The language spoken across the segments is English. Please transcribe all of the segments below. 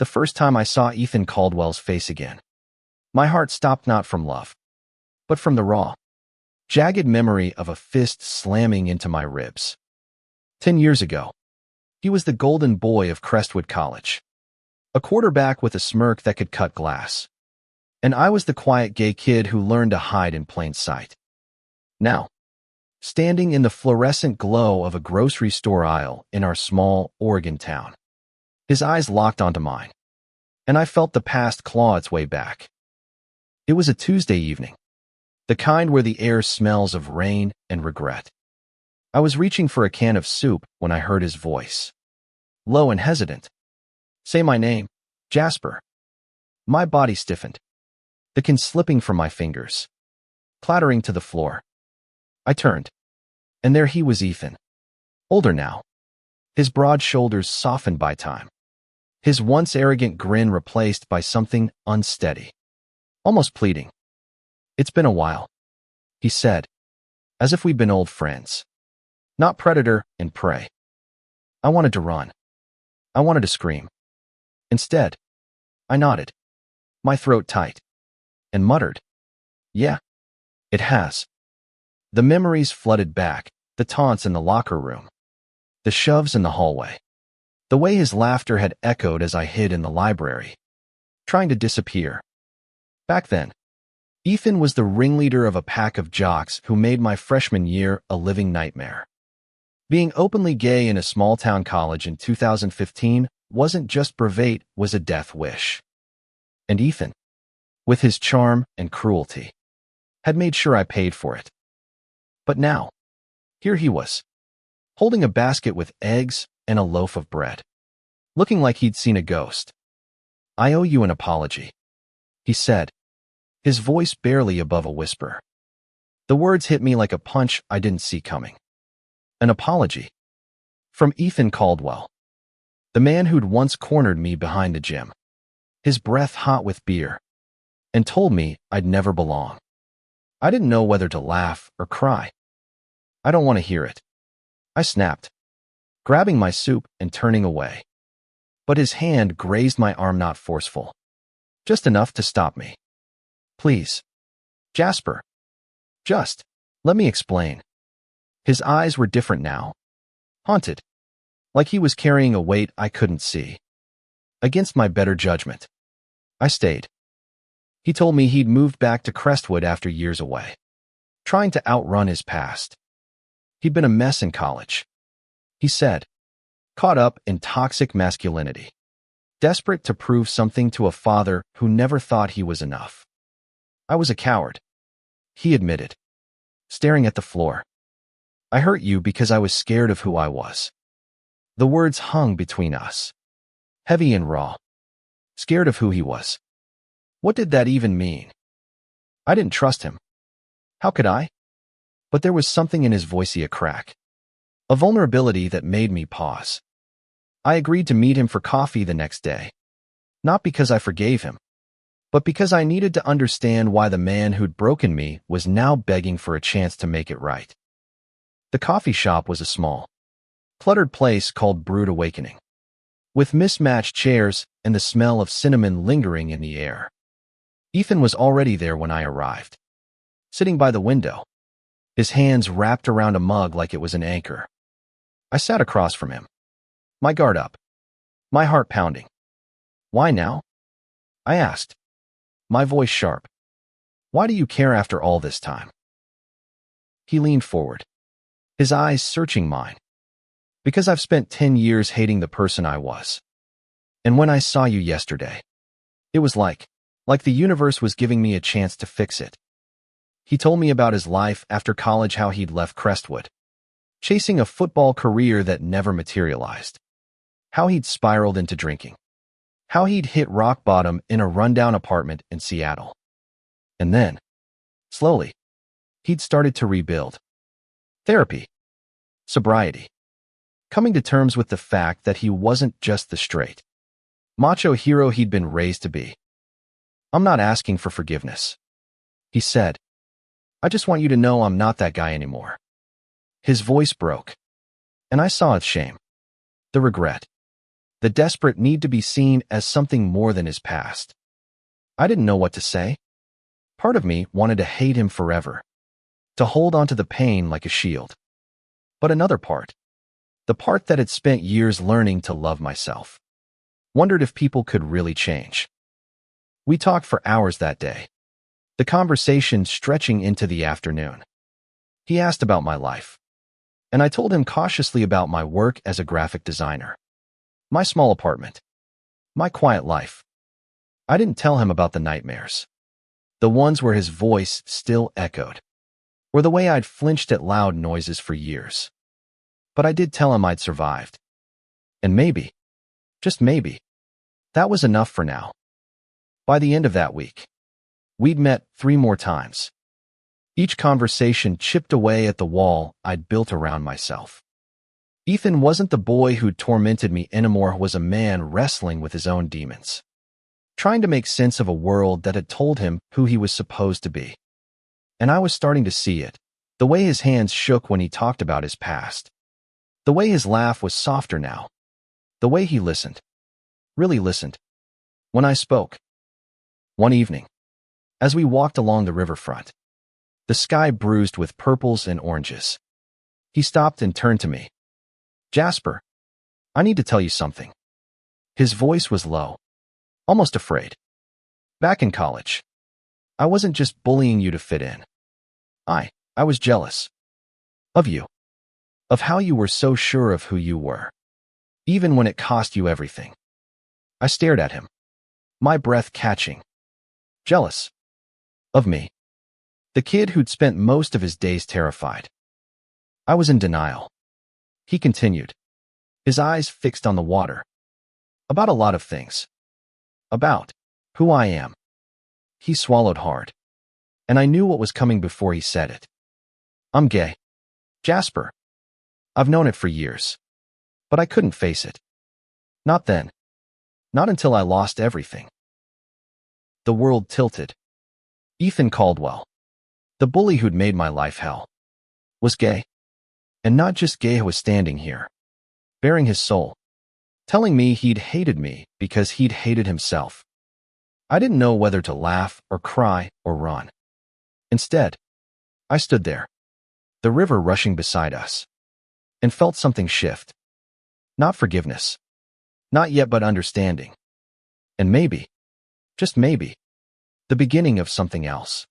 the first time I saw Ethan Caldwell's face again. My heart stopped not from love, but from the raw, jagged memory of a fist slamming into my ribs. 10 years ago, he was the golden boy of Crestwood College, a quarterback with a smirk that could cut glass. And I was the quiet gay kid who learned to hide in plain sight. Now, standing in the fluorescent glow of a grocery store aisle in our small Oregon town, his eyes locked onto mine, and I felt the past claw its way back. It was a Tuesday evening, the kind where the air smells of rain and regret. I was reaching for a can of soup when I heard his voice, low and hesitant. "Say my name, Jasper." My body stiffened, the can slipping from my fingers, clattering to the floor. I turned, and there he was, Ethan, older now, his broad shoulders softened by time, his once arrogant grin replaced by something unsteady, almost pleading. "It's been a while," he said, as if we'd been old friends, not predator and prey. I wanted to run. I wanted to scream. Instead, I nodded, my throat tight, and muttered, "Yeah, it has." The memories flooded back, the taunts in the locker room, the shoves in the hallway, the way his laughter had echoed as I hid in the library, trying to disappear. Back then, Ethan was the ringleader of a pack of jocks who made my freshman year a living nightmare. Being openly gay in a small-town college in 2015 wasn't just bravade, was a death wish. And Ethan, with his charm and cruelty, had made sure I paid for it. But now, here he was, holding a basket with eggs and a loaf of bread, looking like he'd seen a ghost. "I owe you an apology," he said, his voice barely above a whisper. The words hit me like a punch I didn't see coming. An apology? From Ethan Caldwell, the man who'd once cornered me behind the gym, his breath hot with beer, and told me I'd never belong. I didn't know whether to laugh or cry. "I don't want to hear it," I snapped, grabbing my soup and turning away. But his hand grazed my arm, not forceful, just enough to stop me. "Please, Jasper, just let me explain." His eyes were different now, haunted, like he was carrying a weight I couldn't see. Against my better judgment, I stayed. He told me he'd moved back to Crestwood after years away, trying to outrun his past. He'd been a mess in college, he said, caught up in toxic masculinity, desperate to prove something to a father who never thought he was enough. "I was a coward," he admitted, staring at the floor. "I hurt you because I was scared of who I was." The words hung between us, heavy and raw. Scared of who he was. What did that even mean? I didn't trust him. How could I? But there was something in his voice, a crack, a vulnerability that made me pause. I agreed to meet him for coffee the next day, not because I forgave him, but because I needed to understand why the man who'd broken me was now begging for a chance to make it right. The coffee shop was a small, cluttered place called Brewed Awakening, with mismatched chairs and the smell of cinnamon lingering in the air. Ethan was already there when I arrived, sitting by the window, his hands wrapped around a mug like it was an anchor. I sat across from him, my guard up, my heart pounding. "Why now?" I asked, my voice sharp. "Why do you care after all this time?" He leaned forward, his eyes searching mine. "Because I've spent 10 years hating the person I was. And when I saw you yesterday, it was like the universe was giving me a chance to fix it." He told me about his life after college, how he'd left Crestwood, chasing a football career that never materialized, how he'd spiraled into drinking, how he'd hit rock bottom in a rundown apartment in Seattle. And then, slowly, he'd started to rebuild. Therapy, sobriety, coming to terms with the fact that he wasn't just the straight, macho hero he'd been raised to be. "I'm not asking for forgiveness," he said. "I just want you to know I'm not that guy anymore." His voice broke, and I saw its shame, the regret, the desperate need to be seen as something more than his past. I didn't know what to say. Part of me wanted to hate him forever, to hold onto the pain like a shield. But another part, the part that had spent years learning to love myself, wondered if people could really change. We talked for hours that day, the conversation stretching into the afternoon. He asked about my life, and I told him cautiously about my work as a graphic designer, my small apartment, my quiet life. I didn't tell him about the nightmares, the ones where his voice still echoed, or the way I'd flinched at loud noises for years. But I did tell him I'd survived. And maybe, just maybe, that was enough for now. By the end of that week, we'd met 3 more times. Each conversation chipped away at the wall I'd built around myself. Ethan wasn't the boy who'd tormented me anymore, was a man wrestling with his own demons, trying to make sense of a world that had told him who he was supposed to be. And I was starting to see it, the way his hands shook when he talked about his past, the way his laugh was softer now, the way he listened, really listened, when I spoke. One evening, as we walked along the riverfront, the sky bruised with purples and oranges, he stopped and turned to me. "Jasper, I need to tell you something." His voice was low, almost afraid. "Back in college, I wasn't just bullying you to fit in. I was jealous. Of you. Of how you were so sure of who you were, even when it cost you everything." I stared at him, my breath catching. Jealous? Of me? The kid who'd spent most of his days terrified. I was in denial. He continued, his eyes fixed on the water. "About a lot of things. About who I am." He swallowed hard, and I knew what was coming before he said it. "I'm gay, Jasper. I've known it for years, but I couldn't face it. Not then. Not until I lost everything." The world tilted. Ethan Caldwell, the bully who'd made my life hell, was gay. And not just gay, he was standing here, baring his soul, telling me he'd hated me because he'd hated himself. I didn't know whether to laugh or cry or run. Instead, I stood there, the river rushing beside us, and felt something shift. Not forgiveness. Not yet, but understanding. And maybe, just maybe, the beginning of something else.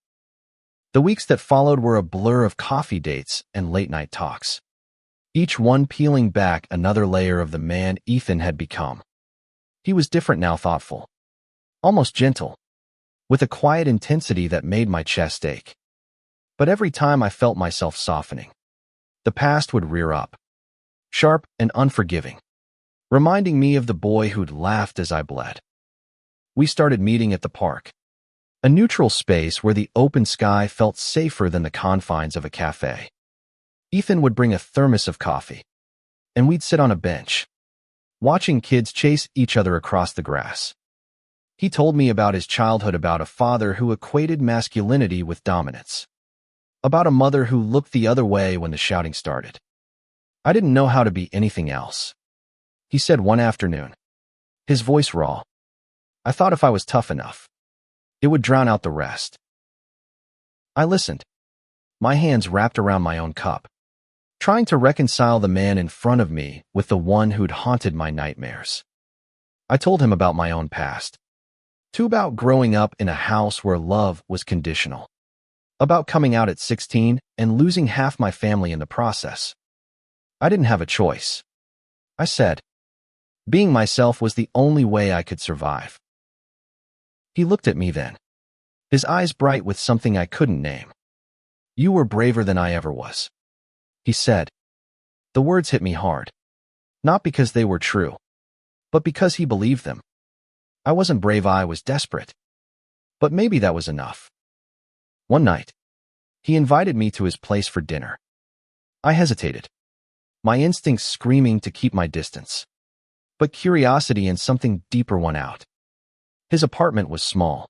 The weeks that followed were a blur of coffee dates and late-night talks, each one peeling back another layer of the man Ethan had become. He was different now, thoughtful, almost gentle, with a quiet intensity that made my chest ache. But every time I felt myself softening, the past would rear up, sharp and unforgiving, reminding me of the boy who'd laughed as I bled. We started meeting at the park, a neutral space where the open sky felt safer than the confines of a cafe. Ethan would bring a thermos of coffee, and we'd sit on a bench, watching kids chase each other across the grass. He told me about his childhood, about a father who equated masculinity with dominance, about a mother who looked the other way when the shouting started. "I didn't know how to be anything else," he said one afternoon, his voice raw. "I thought if I was tough enough, it would drown out the rest." I listened, my hands wrapped around my own cup, trying to reconcile the man in front of me with the one who'd haunted my nightmares. I told him about my own past, too, about growing up in a house where love was conditional, about coming out at 16 and losing half my family in the process. I didn't have a choice, I said. Being myself was the only way I could survive. He looked at me then, his eyes bright with something I couldn't name. "You were braver than I ever was," he said. The words hit me hard, not because they were true, but because he believed them. I wasn't brave, I was desperate. But maybe that was enough. One night, he invited me to his place for dinner. I hesitated, my instincts screaming to keep my distance, but curiosity and something deeper won out. His apartment was small,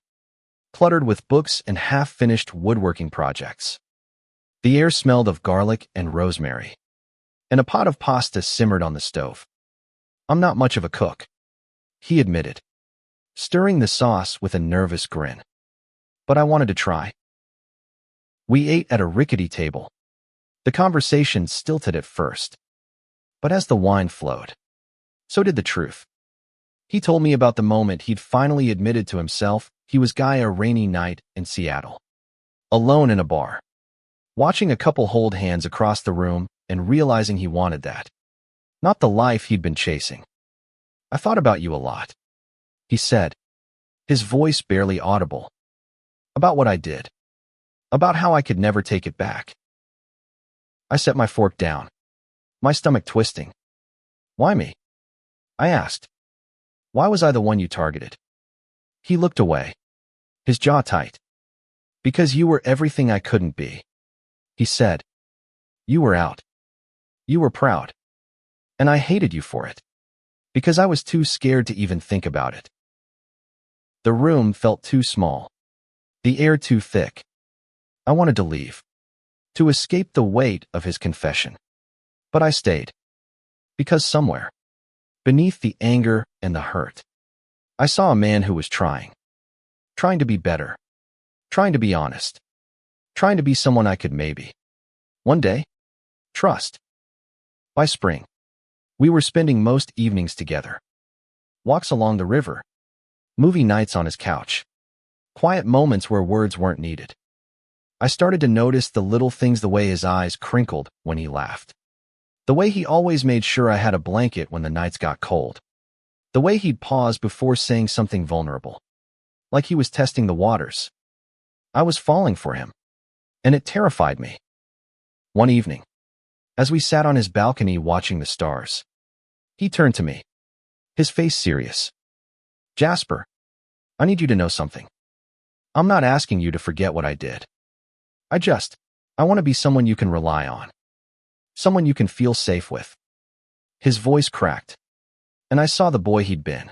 cluttered with books and half-finished woodworking projects. The air smelled of garlic and rosemary, and a pot of pasta simmered on the stove. I'm not much of a cook, he admitted, stirring the sauce with a nervous grin. But I wanted to try. We ate at a rickety table. The conversation stilted at first. But as the wine flowed, so did the truth. He told me about the moment he'd finally admitted to himself he was gay a rainy night in Seattle. Alone in a bar, watching a couple hold hands across the room and realizing he wanted that. Not the life he'd been chasing. I thought about you a lot, he said, his voice barely audible. About what I did. About how I could never take it back. I set my fork down, my stomach twisting. Why me? I asked. Why was I the one you targeted? He looked away, his jaw tight. Because you were everything I couldn't be, he said. You were out. You were proud. And I hated you for it. Because I was too scared to even think about it. The room felt too small. The air too thick. I wanted to leave. To escape the weight of his confession. But I stayed. Because somewhere, beneath the anger and the hurt, I saw a man who was trying. Trying to be better. Trying to be honest. Trying to be someone I could maybe, one day, trust. By spring, we were spending most evenings together. Walks along the river. Movie nights on his couch. Quiet moments where words weren't needed. I started to notice the little things, the way his eyes crinkled when he laughed. The way he always made sure I had a blanket when the nights got cold. The way he'd pause before saying something vulnerable. Like he was testing the waters. I was falling for him. And it terrified me. One evening, as we sat on his balcony watching the stars, he turned to me, his face serious. Jasper, I need you to know something. I'm not asking you to forget what I did. I want to be someone you can rely on. Someone you can feel safe with. His voice cracked, and I saw the boy he'd been.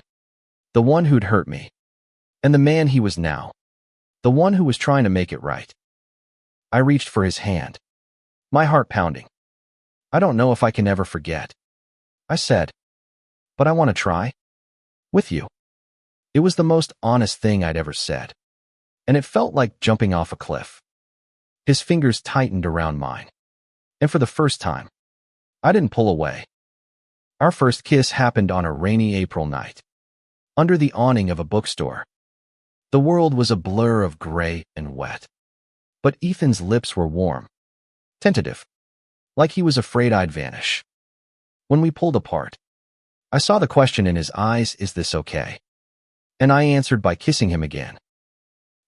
The one who'd hurt me. And the man he was now. The one who was trying to make it right. I reached for his hand, my heart pounding. I don't know if I can ever forget, I said, but I want to try. With you. It was the most honest thing I'd ever said, and it felt like jumping off a cliff. His fingers tightened around mine, and for the first time, I didn't pull away. Our first kiss happened on a rainy April night, under the awning of a bookstore. The world was a blur of gray and wet. But Ethan's lips were warm, tentative, like he was afraid I'd vanish. When we pulled apart, I saw the question in his eyes, is this okay? And I answered by kissing him again.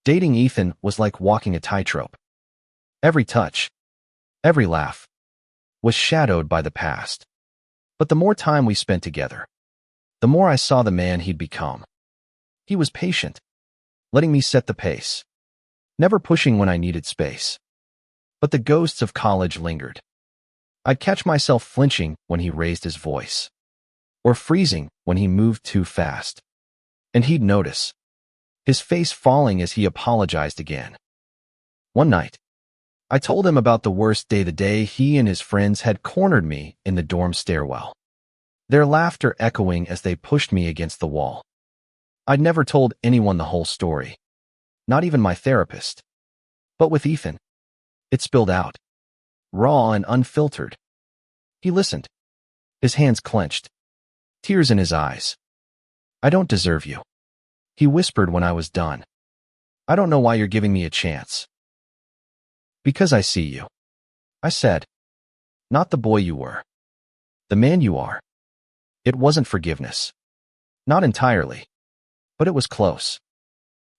Dating Ethan was like walking a tightrope. Every touch, every laugh, was shadowed by the past. But the more time we spent together, the more I saw the man he'd become. He was patient, letting me set the pace. Never pushing when I needed space. But the ghosts of college lingered. I'd catch myself flinching when he raised his voice, or freezing when he moved too fast. And he'd notice, his face falling as he apologized again. One night, I told him about the worst day, the day he and his friends had cornered me in the dorm stairwell, their laughter echoing as they pushed me against the wall. I'd never told anyone the whole story. Not even my therapist. But with Ethan, it spilled out, raw and unfiltered. He listened, his hands clenched, tears in his eyes. I don't deserve you, he whispered when I was done. I don't know why you're giving me a chance. Because I see you, I said. Not the boy you were. The man you are. It wasn't forgiveness. Not entirely. But it was close.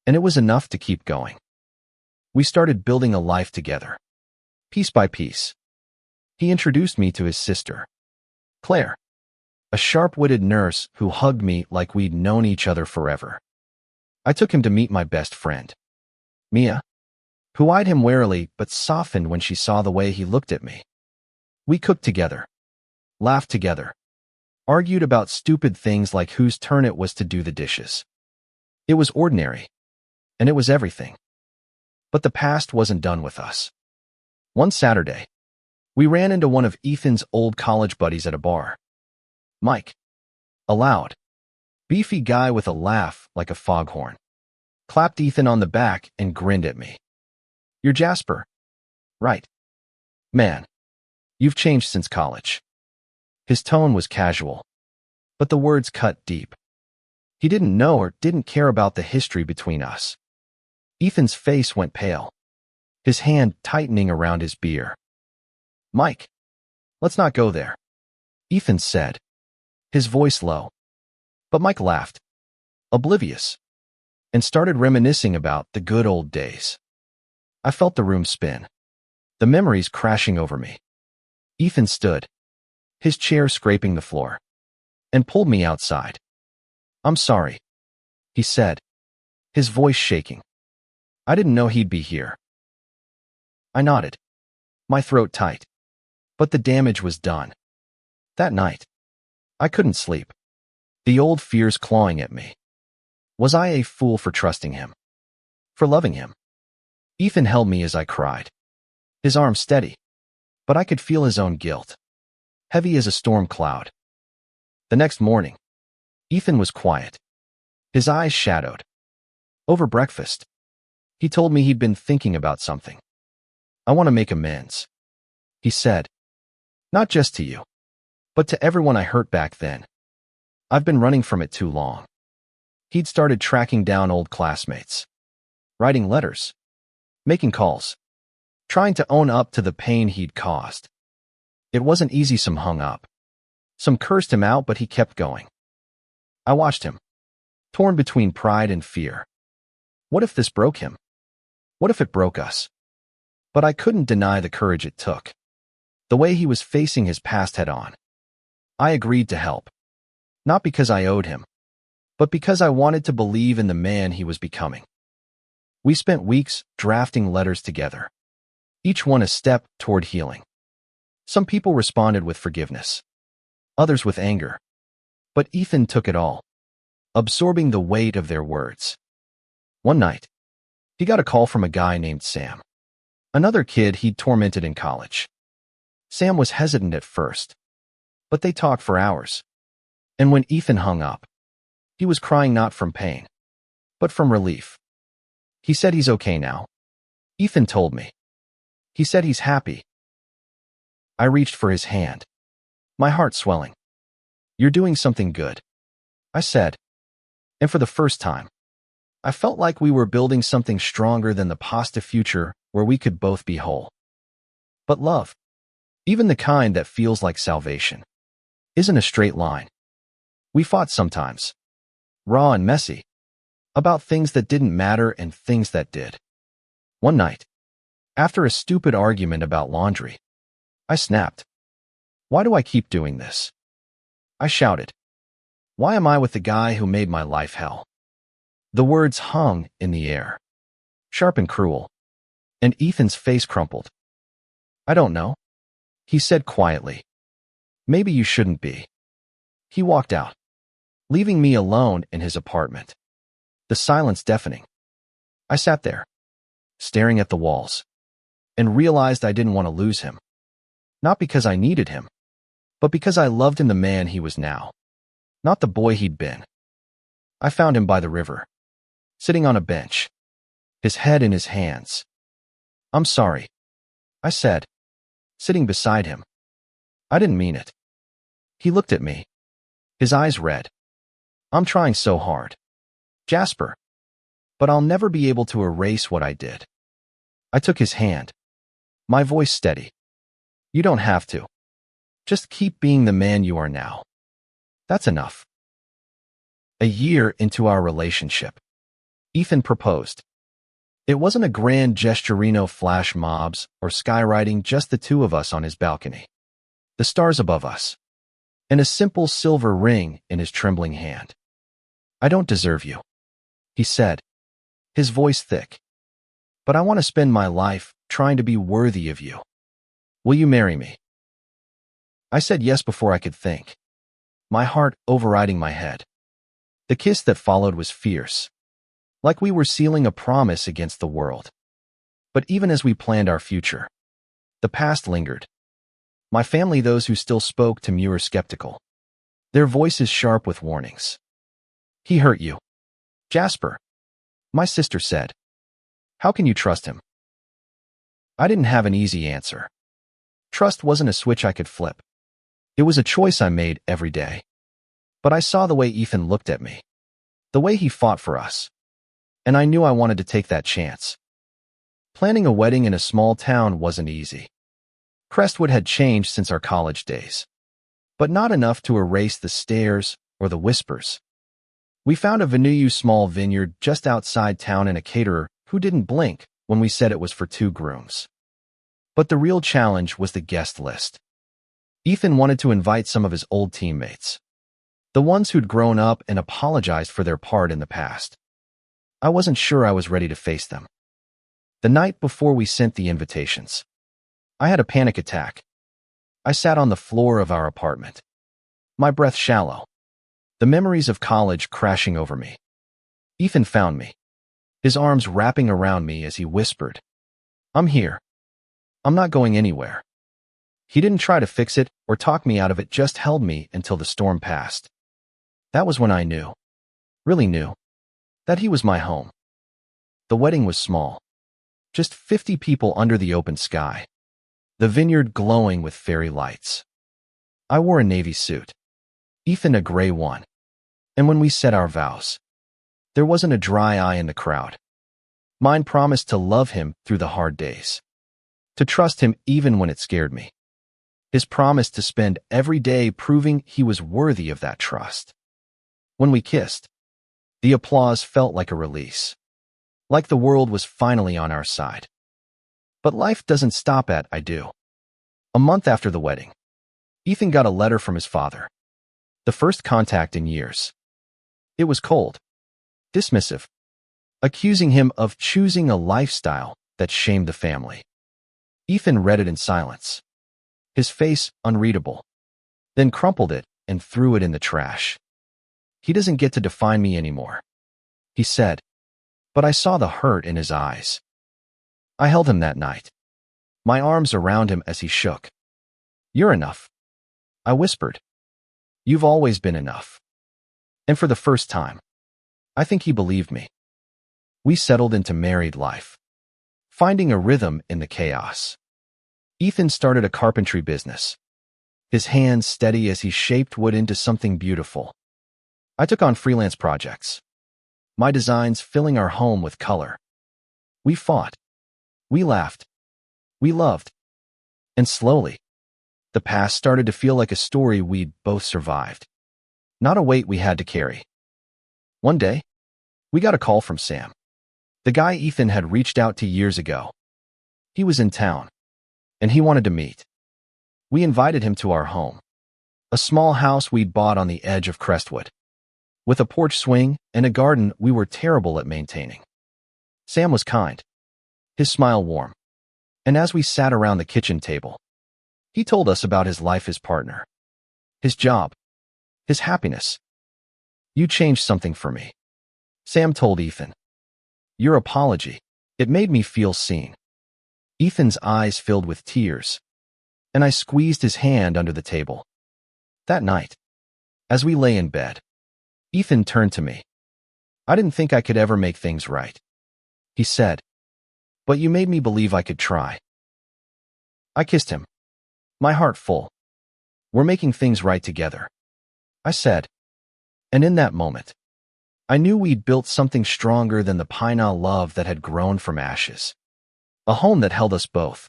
And it was enough to keep going. We started building a life together. Piece by piece. He introduced me to his sister, Claire, a sharp-witted nurse who hugged me like we'd known each other forever. I took him to meet my best friend, Mia, who eyed him warily but softened when she saw the way he looked at me. We cooked together, laughed together, argued about stupid things like whose turn it was to do the dishes. It was ordinary. And it was everything. But the past wasn't done with us. One Saturday, we ran into one of Ethan's old college buddies at a bar. Mike. Aloud. Beefy guy with a laugh like a foghorn. Clapped Ethan on the back and grinned at me. You're Jasper. Right. Man, you've changed since college. His tone was casual, but the words cut deep. He didn't know or didn't care about the history between us. Ethan's face went pale, his hand tightening around his beer. Mike, let's not go there, Ethan said, his voice low. But Mike laughed, oblivious, and started reminiscing about the good old days. I felt the room spin, the memories crashing over me. Ethan stood, his chair scraping the floor, and pulled me outside. I'm sorry, he said, his voice shaking. I didn't know he'd be here. I nodded, my throat tight. But the damage was done. That night, I couldn't sleep, the old fears clawing at me. Was I a fool for trusting him? For loving him? Ethan held me as I cried, his arm steady, but I could feel his own guilt, heavy as a storm cloud. The next morning, Ethan was quiet, his eyes shadowed. Over breakfast, he told me he'd been thinking about something. I want to make amends, he said. Not just to you, but to everyone I hurt back then. I've been running from it too long. He'd started tracking down old classmates, writing letters, making calls, trying to own up to the pain he'd caused. It wasn't easy. Some hung up. Some cursed him out, but he kept going. I watched him, torn between pride and fear. What if this broke him? What if it broke us? But I couldn't deny the courage it took. The way he was facing his past head on. I agreed to help. Not because I owed him, but because I wanted to believe in the man he was becoming. We spent weeks drafting letters together, each one a step toward healing. Some people responded with forgiveness, others with anger. But Ethan took it all, absorbing the weight of their words. One night, he got a call from a guy named Sam, another kid he'd tormented in college. Sam was hesitant at first, but they talked for hours. And when Ethan hung up, he was crying not from pain, but from relief. He said he's okay now. Ethan told me. He said he's happy. I reached for his hand, my heart swelling. You're doing something good, I said. And for the first time, I felt like we were building something stronger than the pasta future where we could both be whole. But love, even the kind that feels like salvation, isn't a straight line. We fought sometimes, raw and messy, about things that didn't matter and things that did. One night, after a stupid argument about laundry, I snapped. Why do I keep doing this? I shouted. Why am I with the guy who made my life hell? The words hung in the air, sharp and cruel, and Ethan's face crumpled. I don't know, he said quietly. Maybe you shouldn't be. He walked out, leaving me alone in his apartment, the silence deafening. I sat there, staring at the walls, and realized I didn't want to lose him. Not because I needed him, but because I loved him, the man he was now, not the boy he'd been. I found him by the river, sitting on a bench, his head in his hands. I'm sorry, I said, sitting beside him. I didn't mean it. He looked at me, his eyes red. I'm trying so hard, Jasper, but I'll never be able to erase what I did. I took his hand, my voice steady. You don't have to. Just keep being the man you are now. That's enough. A year into our relationship, Ethan proposed. It wasn't a grand gesturino flash mobs or skywriting, just the two of us on his balcony, the stars above us, and a simple silver ring in his trembling hand. I don't deserve you, he said, his voice thick, but I want to spend my life trying to be worthy of you. Will you marry me? I said yes before I could think, my heart overriding my head. The kiss that followed was fierce, like we were sealing a promise against the world. But even as we planned our future, the past lingered. My family, those who still spoke to me, were skeptical, their voices sharp with warnings. He hurt you. Jasper, my sister said. How can you trust him? I didn't have an easy answer. Trust wasn't a switch I could flip. It was a choice I made every day. But I saw the way Ethan looked at me, the way he fought for us, and I knew I wanted to take that chance. Planning a wedding in a small town wasn't easy. Crestwood had changed since our college days, but not enough to erase the stares or the whispers. We found a small vineyard just outside town and a caterer who didn't blink when we said it was for 2 grooms. But the real challenge was the guest list. Ethan wanted to invite some of his old teammates, the ones who'd grown up and apologized for their part in the past. I wasn't sure I was ready to face them. The night before we sent the invitations, I had a panic attack. I sat on the floor of our apartment, my breath shallow, the memories of college crashing over me. Ethan found me, his arms wrapping around me as he whispered, "I'm here. I'm not going anywhere." He didn't try to fix it or talk me out of it, just held me until the storm passed. That was when I knew, really knew, that he was my home. The wedding was small, just 50 people under the open sky, the vineyard glowing with fairy lights. I wore a navy suit, Ethan a gray one, and when we said our vows, there wasn't a dry eye in the crowd. Mine promised to love him through the hard days, to trust him even when it scared me. His promise to spend every day proving he was worthy of that trust. When we kissed, the applause felt like a release, like the world was finally on our side. But life doesn't stop at "I do." A month after the wedding, Ethan got a letter from his father, the first contact in years. It was cold, dismissive, accusing him of choosing a lifestyle that shamed the family. Ethan read it in silence, his face unreadable, then crumpled it and threw it in the trash. "He doesn't get to define me anymore," he said, but I saw the hurt in his eyes. I held him that night, my arms around him as he shook. "You're enough," I whispered. "You've always been enough." And for the first time, I think he believed me. We settled into married life, finding a rhythm in the chaos. Ethan started a carpentry business, his hands steady as he shaped wood into something beautiful. I took on freelance projects, my designs filling our home with color. We fought, we laughed, we loved, and slowly, the past started to feel like a story we'd both survived, not a weight we had to carry. One day, we got a call from Sam, the guy Ethan had reached out to years ago. He was in town, and he wanted to meet. We invited him to our home, a small house we'd bought on the edge of Crestwood, with a porch swing and a garden we were terrible at maintaining. Sam was kind, his smile warm, and as we sat around the kitchen table, he told us about his life, his partner, his job, his happiness. "You changed something for me," Sam told Ethan. "Your apology, it made me feel seen." Ethan's eyes filled with tears, and I squeezed his hand under the table. That night, as we lay in bed, Ethan turned to me. "I didn't think I could ever make things right," he said, "but you made me believe I could try." I kissed him, my heart full. "We're making things right together," I said. And in that moment, I knew we'd built something stronger than the pine-knot love that had grown from ashes, a home that held us both.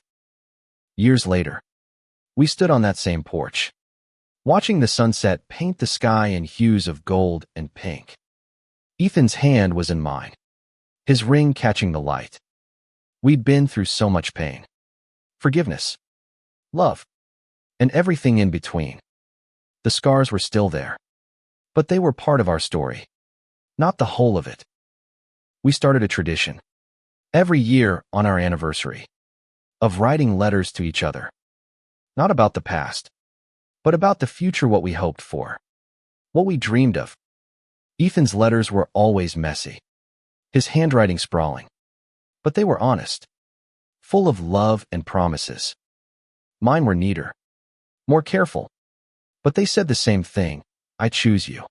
Years later, we stood on that same porch, watching the sunset paint the sky in hues of gold and pink. Ethan's hand was in mine, his ring catching the light. We'd been through so much pain, forgiveness, love, and everything in between. The scars were still there, but they were part of our story, not the whole of it. We started a tradition, every year on our anniversary, of writing letters to each other, not about the past, but about the future, what we hoped for, what we dreamed of. Ethan's letters were always messy, his handwriting sprawling, but they were honest, full of love and promises. Mine were neater, more careful, but they said the same thing: "I choose you."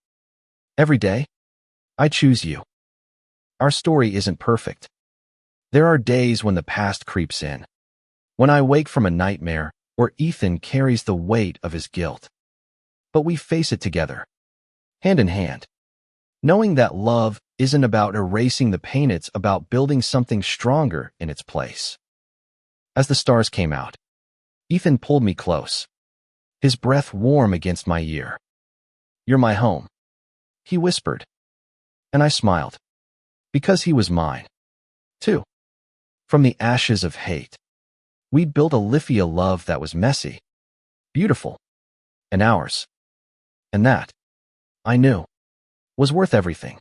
Every day, I choose you. Our story isn't perfect. There are days when the past creeps in. When I wake from a nightmare, or Ethan carries the weight of his guilt. But we face it together, hand in hand, knowing that love isn't about erasing the pain, it's about building something stronger in its place. As the stars came out, Ethan pulled me close, his breath warm against my ear. "You're my home," he whispered, and I smiled, because he was mine, too. From the ashes of hate, we'd built a Lithia love that was messy, beautiful, and ours. And that, I knew, was worth everything.